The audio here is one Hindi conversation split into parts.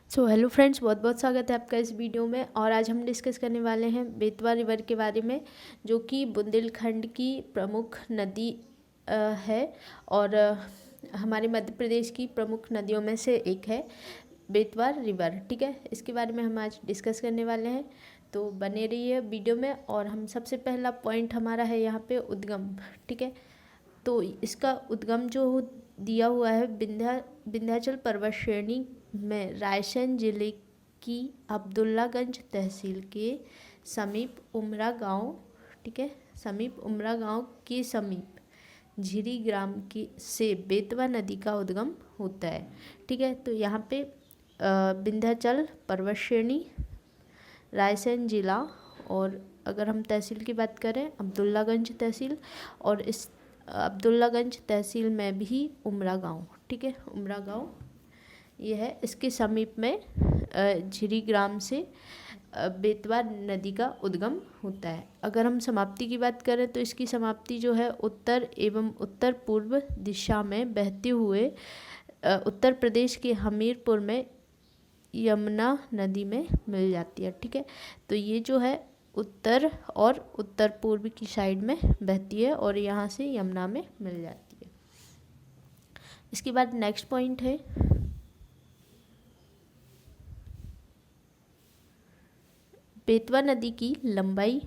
सो हेलो फ्रेंड्स, बहुत बहुत स्वागत है आपका इस वीडियो में। और आज हम डिस्कस करने वाले हैं बेतवा रिवर के बारे में, जो कि बुंदेलखंड की प्रमुख नदी है और हमारे मध्य प्रदेश की प्रमुख नदियों में से एक है बेतवा रिवर। ठीक है, इसके बारे में हम आज डिस्कस करने वाले हैं, तो बने रहिए वीडियो में। और हम सबसे पहला पॉइंट हमारा है यहाँ पे उद्गम। ठीक है, तो इसका उद्गम जो दिया हुआ है विंध्याचल पर्वत श्रेणी में रायसेन जिले की अब्दुल्लागंज तहसील के समीप उमरा गांव, ठीक है, समीप उमरा गांव के समीप झिरी ग्राम की से बेतवा नदी का उद्गम होता है। ठीक है, तो यहाँ पे विंध्याचल पर्वत श्रेणी, रायसेन जिला, और अगर हम तहसील की बात करें अब्दुल्लागंज तहसील, और इस अब्दुल्लागंज तहसील में भी उमरा गांव, ठीक है, उमरा गांव ये है। इसके समीप में झिरी ग्राम से बेतवा नदी का उद्गम होता है। अगर हम समाप्ति की बात करें तो इसकी समाप्ति जो है उत्तर एवं उत्तर पूर्व दिशा में बहते हुए उत्तर प्रदेश के हमीरपुर में यमुना नदी में मिल जाती है। ठीक है, तो ये जो है उत्तर और उत्तर पूर्व की साइड में बहती है और यहाँ से यमुना में मिल जाती है। इसके बाद नेक्स्ट पॉइंट है बेतवा नदी की लंबाई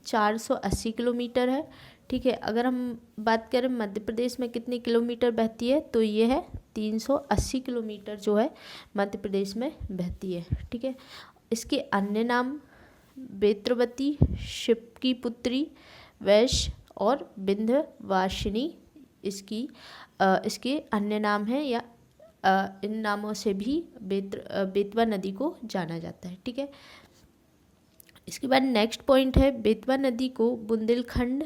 480 किलोमीटर है। ठीक है, अगर हम बात करें मध्य प्रदेश में कितने किलोमीटर बहती है तो ये है 380 किलोमीटर जो है मध्य प्रदेश में बहती है। ठीक है, इसके अन्य नाम बेत्रवती, शिव की पुत्री, वैश्य और विंध्यवासिनी इसके अन्य नाम हैं, या इन नामों से भी बेतवा नदी को जाना जाता है। ठीक है, इसके बाद नेक्स्ट पॉइंट है बेतवा नदी को बुंदेलखंड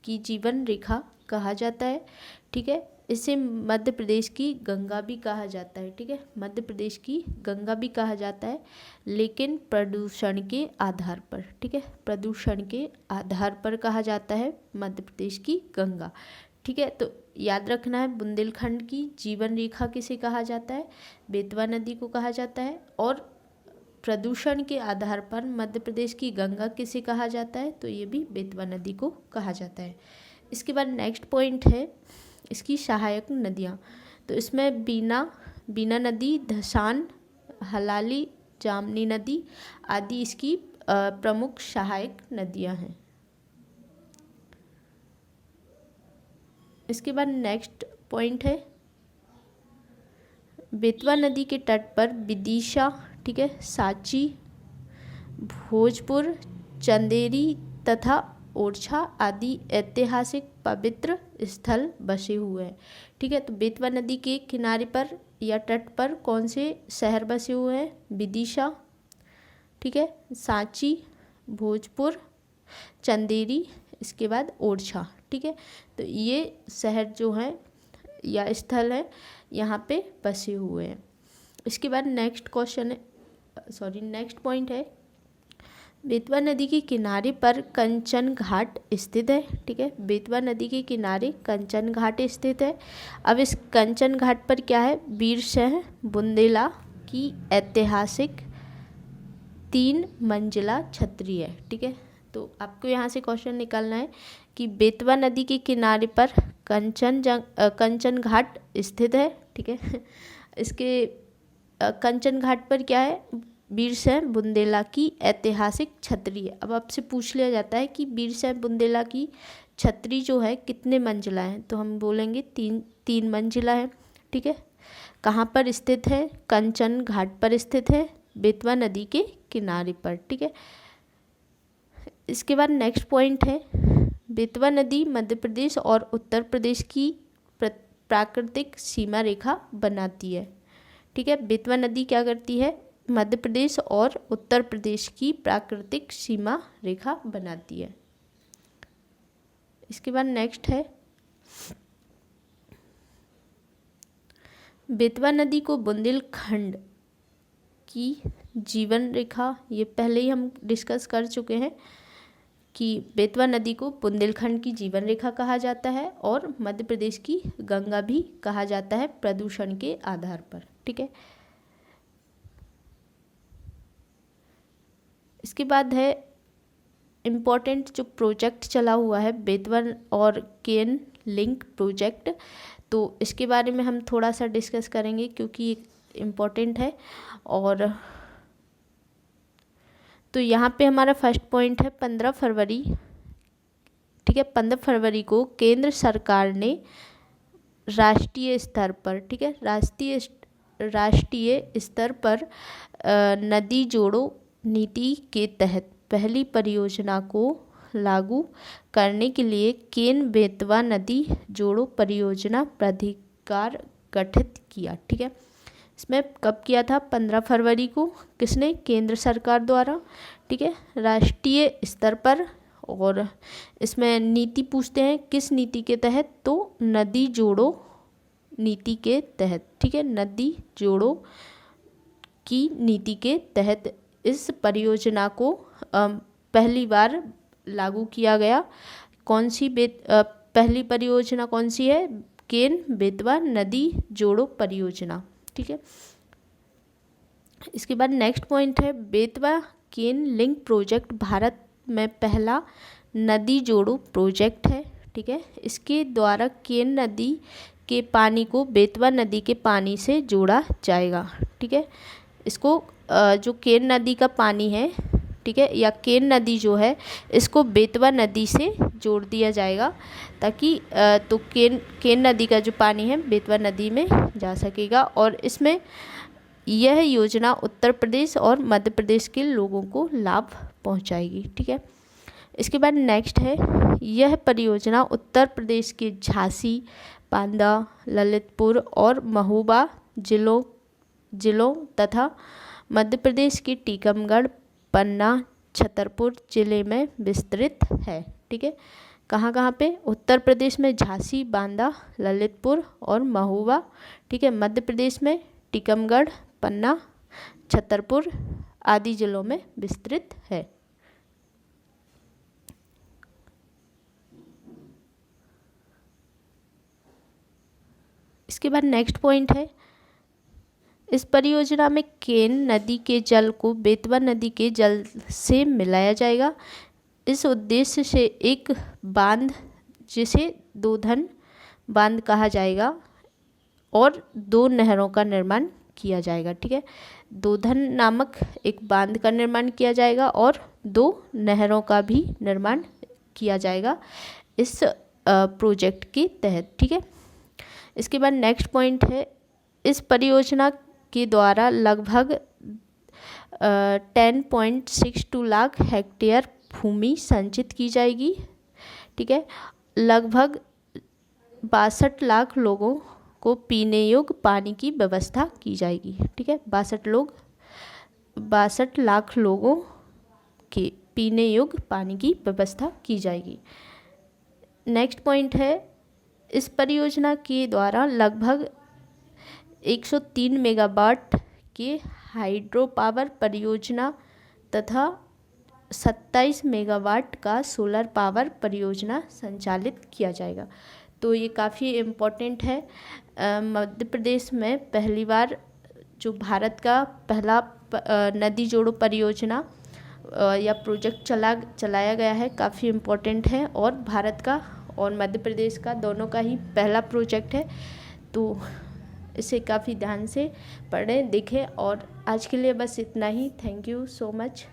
की जीवन रेखा कहा जाता है। ठीक है, इसे मध्य प्रदेश की गंगा भी कहा जाता है। ठीक है, मध्य प्रदेश की गंगा भी कहा जाता है, लेकिन प्रदूषण के आधार पर, ठीक है, प्रदूषण के आधार पर कहा जाता है मध्य प्रदेश की गंगा। ठीक है, तो याद रखना है बुंदेलखंड की जीवन रेखा किसे कहा जाता है, बेतवा नदी को कहा जाता है, और प्रदूषण के आधार पर मध्य प्रदेश की गंगा किसे कहा जाता है तो ये भी बेतवा नदी को कहा जाता है। इसके बाद नेक्स्ट पॉइंट है इसकी सहायक नदियाँ। तो इसमें बीना नदी, धसान, हलाली, जामनी नदी आदि इसकी प्रमुख सहायक नदियाँ हैं। इसके बाद नेक्स्ट पॉइंट है बेतवा नदी के तट पर विदिशा, ठीक है, सांची, भोजपुर, चंदेरी तथा ओरछा आदि ऐतिहासिक पवित्र स्थल बसे हुए हैं। ठीक है, तो बेतवा नदी के किनारे पर या तट पर कौन से शहर बसे हुए हैं, विदिशा, ठीक है, सांची, भोजपुर, चंदेरी, इसके बाद ओरछा। ठीक है, तो ये शहर जो हैं या स्थल है यहाँ पे बसे हुए हैं। इसके बाद नेक्स्ट पॉइंट है बेतवा नदी के किनारे पर कंचन घाट स्थित है। ठीक है, बेतवा नदी के किनारे कंचन घाट स्थित है। अब इस कंचन घाट पर क्या है, वीरसिंह बुंदेला की ऐतिहासिक 3 मंजिला छतरी है। ठीक है, तो आपको यहाँ से क्वेश्चन निकालना है कि बेतवा नदी के किनारे पर कंचन घाट स्थित है। ठीक है, इसके कंचन घाट पर क्या है, वीरसिंह बुंदेला की ऐतिहासिक छतरी है। अब आपसे पूछ लिया जाता है कि वीरसिंह बुंदेला की छतरी जो है कितने मंजिला है, तो हम बोलेंगे 3 मंजिला है। ठीक है, कहाँ पर स्थित है, कंचन घाट पर स्थित है, बेतवा नदी के किनारे पर। ठीक है, इसके बाद नेक्स्ट पॉइंट है बेतवा नदी मध्य प्रदेश और उत्तर प्रदेश की प्राकृतिक सीमा रेखा बनाती है। ठीक है, बेतवा नदी क्या करती है, मध्य प्रदेश और उत्तर प्रदेश की प्राकृतिक सीमा रेखा बनाती है। इसके बाद नेक्स्ट है बेतवा नदी को बुंदेलखंड की जीवन रेखा, ये पहले ही हम डिस्कस कर चुके हैं कि बेतवा नदी को बुंदेलखंड की जीवन रेखा कहा जाता है और मध्य प्रदेश की गंगा भी कहा जाता है प्रदूषण के आधार पर। ठीक है, इसके बाद है इम्पोर्टेंट जो प्रोजेक्ट चला हुआ है बेतवा और केन लिंक प्रोजेक्ट, तो इसके बारे में हम थोड़ा सा डिस्कस करेंगे क्योंकि इम्पोर्टेंट है। और तो यहाँ पे हमारा फर्स्ट पॉइंट है 15 फरवरी, ठीक है, 15 फरवरी को केंद्र सरकार ने राष्ट्रीय स्तर पर, ठीक है, राष्ट्रीय स्तर पर नदी जोड़ो नीति के तहत पहली परियोजना को लागू करने के लिए केन बेतवा नदी जोड़ो परियोजना प्राधिकार गठित किया, ठीक है। इसमें कब किया था? 15 फरवरी को। किसने? केंद्र सरकार द्वारा, ठीक है, राष्ट्रीय स्तर पर। और इसमें नीति पूछते हैं, किस नीति के तहत? तो नदी जोड़ो नीति के तहत, ठीक है, नदी जोड़ो की नीति के तहत इस परियोजना को पहली बार लागू किया गया। कौन सी पहली परियोजना कौन सी है? केन बेतवा नदी जोड़ो परियोजना, ठीक है। इसके बाद नेक्स्ट पॉइंट है बेतवा केन लिंक प्रोजेक्ट भारत में पहला नदी जोड़ो प्रोजेक्ट है, ठीक है। इसके द्वारा केन नदी के पानी को बेतवा नदी के पानी से जोड़ा जाएगा, ठीक है। इसको जो केन नदी का पानी है, ठीक है, या केन नदी जो है इसको बेतवा नदी से जोड़ दिया जाएगा ताकि तो केन नदी का जो पानी है बेतवा नदी में जा सकेगा। और इसमें यह योजना उत्तर प्रदेश और मध्य प्रदेश के लोगों को लाभ पहुंचाएगी, ठीक है। इसके बाद नेक्स्ट है, यह परियोजना उत्तर प्रदेश के झांसी, बांदा, ललितपुर और महोबा जिलों तथा मध्य प्रदेश के टीकमगढ़, पन्ना, छतरपुर जिले में विस्तृत है, ठीक है। कहाँ कहाँ पे? उत्तर प्रदेश में झांसी, बांदा, ललितपुर और महोबा, ठीक है। मध्य प्रदेश में टीकमगढ़, पन्ना, छतरपुर आदि जिलों में विस्तृत है। इसके बाद नेक्स्ट पॉइंट है, इस परियोजना में केन नदी के जल को बेतवा नदी के जल से मिलाया जाएगा। इस उद्देश्य से एक बांध, जिसे दोधन बांध कहा जाएगा, और 2 नहरों का निर्माण किया जाएगा, ठीक है। दोधन नामक एक बांध का निर्माण किया जाएगा और 2 नहरों का भी निर्माण किया जाएगा इस प्रोजेक्ट के तहत, ठीक है। इसके बाद नेक्स्ट पॉइंट है, इस परियोजना के द्वारा लगभग 10.62 लाख हेक्टेयर भूमि संचित की जाएगी, ठीक है। लगभग 62 लाख लोगों को पीने योग्य पानी की व्यवस्था की जाएगी, ठीक है। 62 लाख लोगों के पीने योग्य पानी की व्यवस्था की जाएगी। नेक्स्ट पॉइंट है, इस परियोजना के द्वारा लगभग 103 मेगावाट के हाइड्रो पावर परियोजना तथा 27 मेगावाट का सोलर पावर परियोजना संचालित किया जाएगा। तो ये काफ़ी इम्पोर्टेंट है। मध्य प्रदेश में पहली बार जो भारत का पहला नदी जोड़ो परियोजना या प्रोजेक्ट चलाया गया है, काफ़ी इम्पोर्टेंट है और भारत का और मध्य प्रदेश का दोनों का ही पहला प्रोजेक्ट है। तो इसे काफ़ी ध्यान से पढ़ें, देखें। और आज के लिए बस इतना ही। Thank you so much.